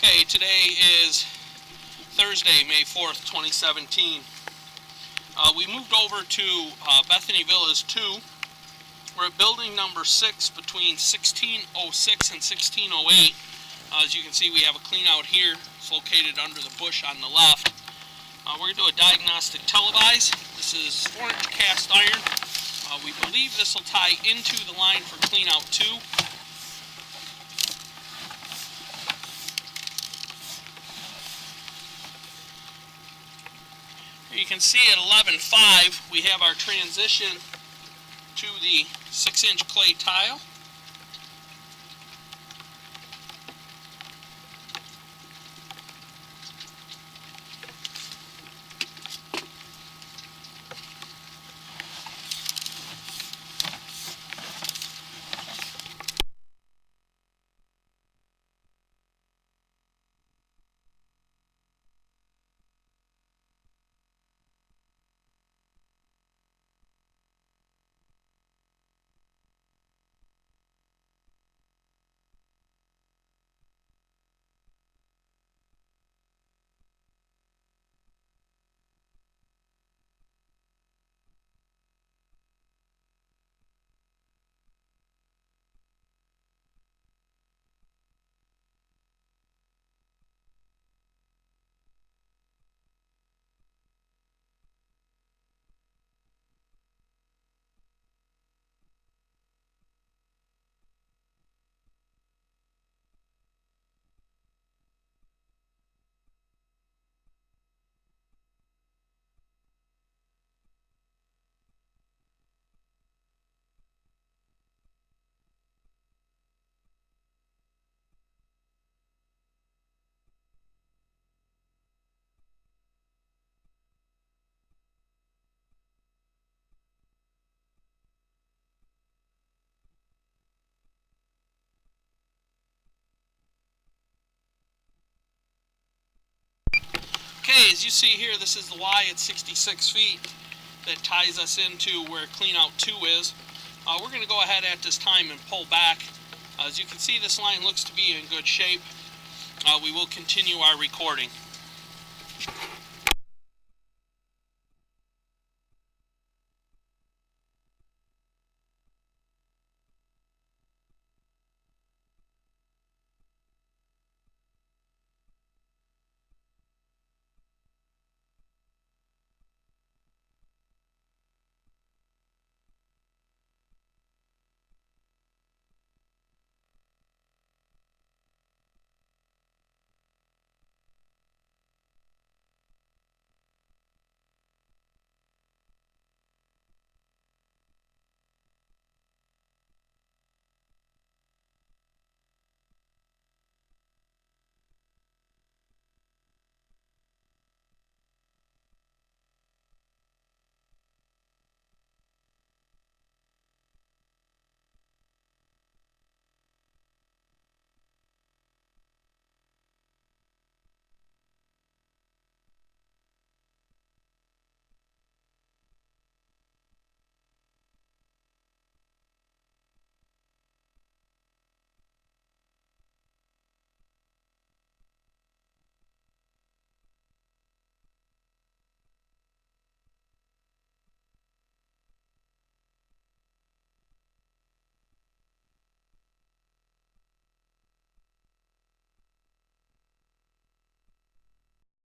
Okay, today is Thursday, May 4th, 2017. We moved over to Bethany Villas 2. We're at building number 6 between 1606 and 1608. As you can see, we have a clean out here. It's located under the bush on the left. We're going to do a diagnostic televise. This is 4-inch cast iron. We believe this will tie into the line for clean out 2. You can see at 11.5 we have our transition to the 6-inch clay tile. Okay, as you see here, this is the Y at 66 feet that ties us into where clean out 2 is. We're going to go ahead at this time and pull back. As you can see, this line looks to be in good shape. We will continue our recording.